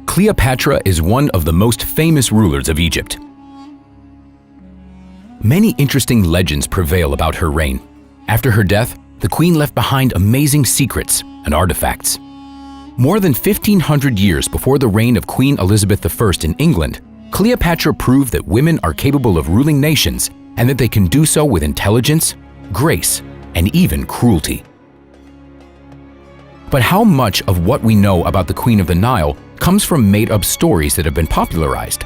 Cleopatra is one of the most famous rulers of Egypt. Many interesting legends prevail about her reign. After her death, the queen left behind amazing secrets and artifacts. More than 1,500 years before the reign of Queen Elizabeth I in England, Cleopatra proved that women are capable of ruling nations and that they can do so with intelligence, grace, and even cruelty. But how much of what we know about the Queen of the Nile comes from made-up stories that have been popularized?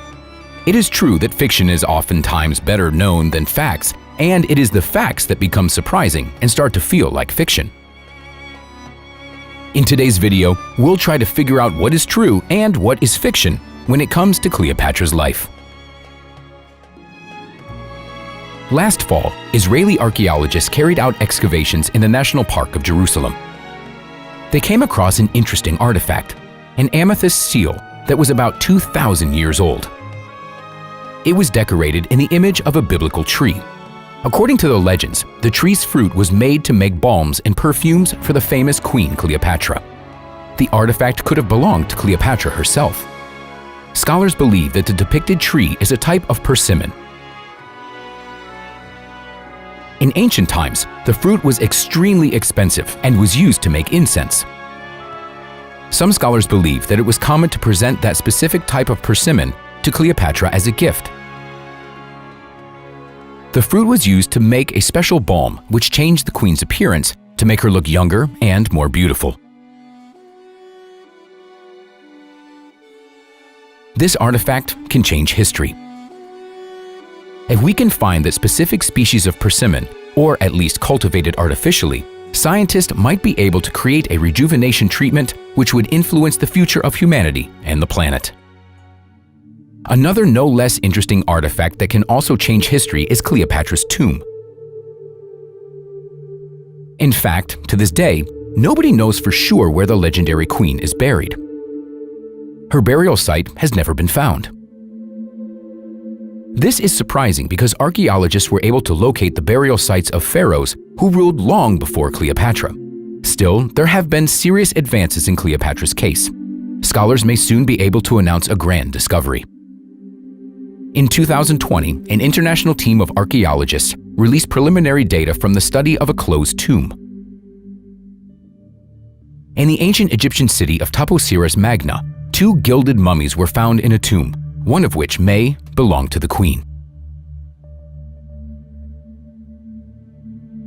It is true that fiction is oftentimes better known than facts, and it is the facts that become surprising and start to feel like fiction. In today's video, we'll try to figure out what is true and what is fiction when it comes to Cleopatra's life. Last fall, Israeli archaeologists carried out excavations in the National Park of Jerusalem. They came across an interesting artifact, an amethyst seal that was about 2,000 years old. It was decorated in the image of a biblical tree. According to the legends, the tree's fruit was made to make balms and perfumes for the famous Queen Cleopatra. The artifact could have belonged to Cleopatra herself. Scholars believe that the depicted tree is a type of persimmon. In ancient times, the fruit was extremely expensive and was used to make incense. Some scholars believe that it was common to present that specific type of persimmon to Cleopatra as a gift. The fruit was used to make a special balm which changed the queen's appearance to make her look younger and more beautiful. This artifact can change history. If we can find that specific species of persimmon, or at least cultivated artificially, scientists might be able to create a rejuvenation treatment which would influence the future of humanity and the planet. Another no less interesting artifact that can also change history is Cleopatra's tomb. In fact, to this day, nobody knows for sure where the legendary queen is buried. Her burial site has never been found. This is surprising because archaeologists were able to locate the burial sites of pharaohs who ruled long before Cleopatra. Still, there have been serious advances in Cleopatra's case. Scholars may soon be able to announce a grand discovery. In 2020, an international team of archaeologists released preliminary data from the study of a closed tomb. In the ancient Egyptian city of Taposiris Magna, 2 gilded mummies were found in a tomb, one of which may belong to the queen.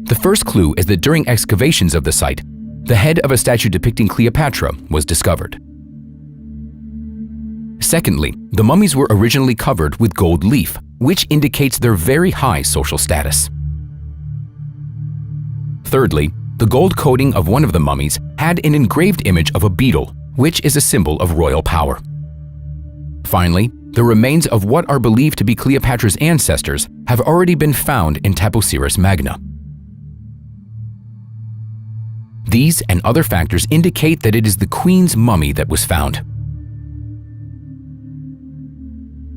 The first clue is that during excavations of the site, the head of a statue depicting Cleopatra was discovered. Secondly, the mummies were originally covered with gold leaf, which indicates their very high social status. Thirdly, the gold coating of one of the mummies had an engraved image of a beetle, which is a symbol of royal power. Finally, the remains of what are believed to be Cleopatra's ancestors have already been found in Taposiris Magna. These and other factors indicate that it is the queen's mummy that was found.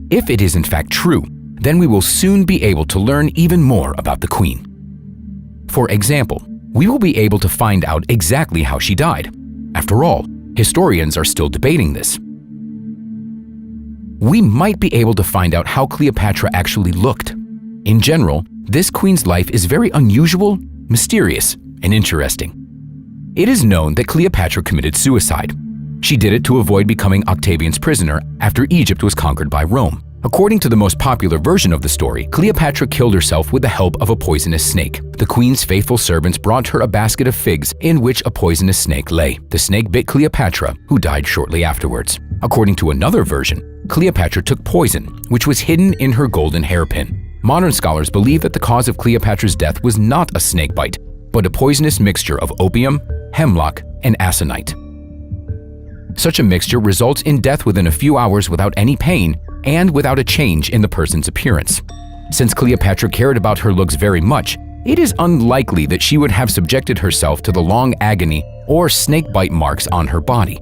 If it is in fact true, then we will soon be able to learn even more about the queen. For example, we will be able to find out exactly how she died. After all, historians are still debating this. We might be able to find out how Cleopatra actually looked. In general, this queen's life is very unusual, mysterious, and interesting. It is known that Cleopatra committed suicide. She did it to avoid becoming Octavian's prisoner after Egypt was conquered by Rome. According to the most popular version of the story, Cleopatra killed herself with the help of a poisonous snake. The queen's faithful servants brought her a basket of figs in which a poisonous snake lay. The snake bit Cleopatra, who died shortly afterwards. According to another version, Cleopatra took poison, which was hidden in her golden hairpin. Modern scholars believe that the cause of Cleopatra's death was not a snake bite, but a poisonous mixture of opium, hemlock, and aconite. Such a mixture results in death within a few hours without any pain and without a change in the person's appearance. Since Cleopatra cared about her looks very much, it is unlikely that she would have subjected herself to the long agony or snake bite marks on her body.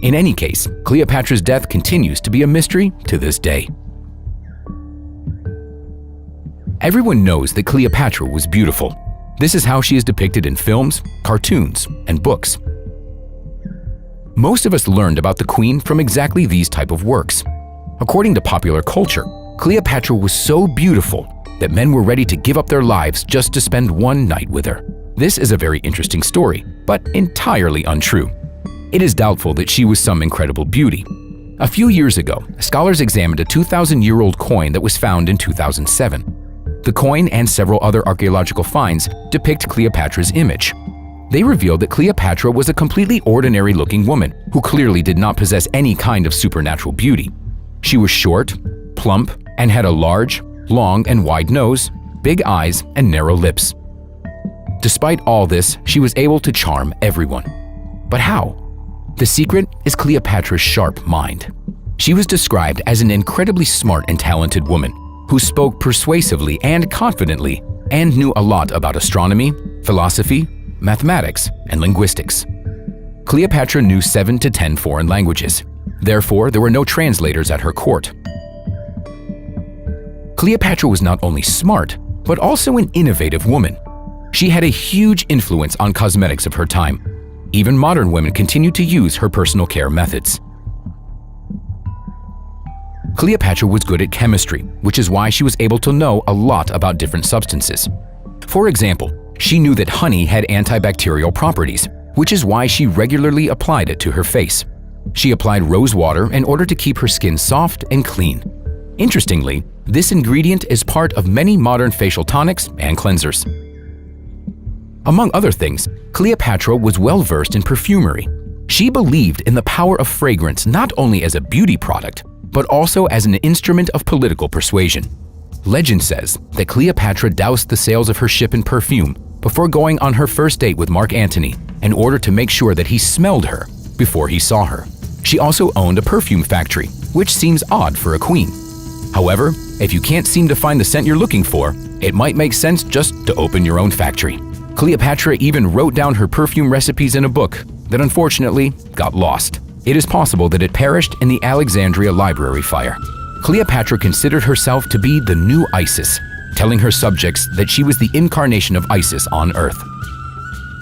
In any case, Cleopatra's death continues to be a mystery to this day. Everyone knows that Cleopatra was beautiful. This is how she is depicted in films, cartoons, and books. Most of us learned about the queen from exactly these type of works. According to popular culture, Cleopatra was so beautiful that men were ready to give up their lives just to spend one night with her. This is a very interesting story, but entirely untrue. It is doubtful that she was some incredible beauty. A few years ago, scholars examined a 2,000-year-old coin that was found in 2007. The coin and several other archaeological finds depict Cleopatra's image. They revealed that Cleopatra was a completely ordinary-looking woman who clearly did not possess any kind of supernatural beauty. She was short, plump, and had a large, long, and wide nose, big eyes, and narrow lips. Despite all this, she was able to charm everyone. But how? The secret is Cleopatra's sharp mind. She was described as an incredibly smart and talented woman who spoke persuasively and confidently and knew a lot about astronomy, philosophy, mathematics, and linguistics. Cleopatra knew 7 to 10 foreign languages. Therefore, there were no translators at her court. Cleopatra was not only smart, but also an innovative woman. She had a huge influence on cosmetics of her time. Even modern women continue to use her personal care methods. Cleopatra was good at chemistry, which is why she was able to know a lot about different substances. For example, she knew that honey had antibacterial properties, which is why she regularly applied it to her face. She applied rose water in order to keep her skin soft and clean. Interestingly, this ingredient is part of many modern facial tonics and cleansers. Among other things, Cleopatra was well-versed in perfumery. She believed in the power of fragrance not only as a beauty product, but also as an instrument of political persuasion. Legend says that Cleopatra doused the sails of her ship in perfume before going on her first date with Mark Antony in order to make sure that he smelled her before he saw her. She also owned a perfume factory, which seems odd for a queen. However, if you can't seem to find the scent you're looking for, it might make sense just to open your own factory. Cleopatra even wrote down her perfume recipes in a book that unfortunately got lost. It is possible that it perished in the Alexandria Library fire. Cleopatra considered herself to be the new Isis, telling her subjects that she was the incarnation of Isis on Earth.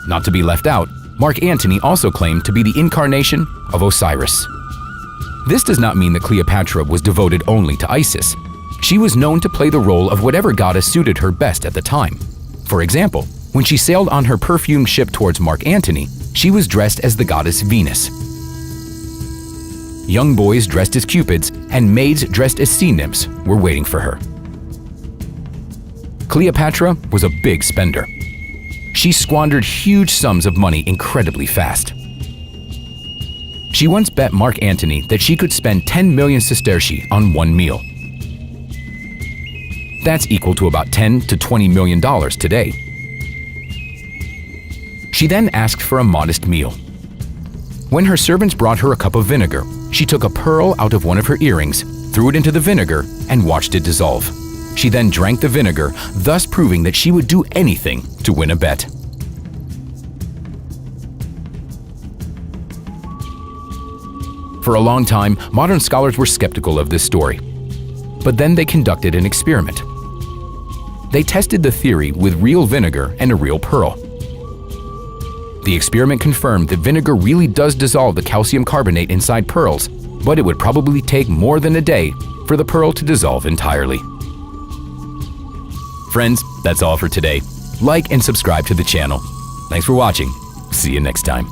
Not to be left out, Mark Antony also claimed to be the incarnation of Osiris. This does not mean that Cleopatra was devoted only to Isis. She was known to play the role of whatever goddess suited her best at the time. For example, when she sailed on her perfumed ship towards Mark Antony, she was dressed as the goddess Venus. Young boys dressed as cupids and maids dressed as sea nymphs were waiting for her. Cleopatra was a big spender. She squandered huge sums of money incredibly fast. She once bet Mark Antony that she could spend 10 million sestertii on one meal. That's equal to about $10 to $20 million today. She then asked for a modest meal. When her servants brought her a cup of vinegar, she took a pearl out of one of her earrings, threw it into the vinegar, and watched it dissolve. She then drank the vinegar, thus proving that she would do anything to win a bet. For a long time, modern scholars were skeptical of this story. But then they conducted an experiment. They tested the theory with real vinegar and a real pearl. The experiment confirmed that vinegar really does dissolve the calcium carbonate inside pearls, but it would probably take more than a day for the pearl to dissolve entirely. Friends, that's all for today. Like and subscribe to the channel. Thanks for watching. See you next time.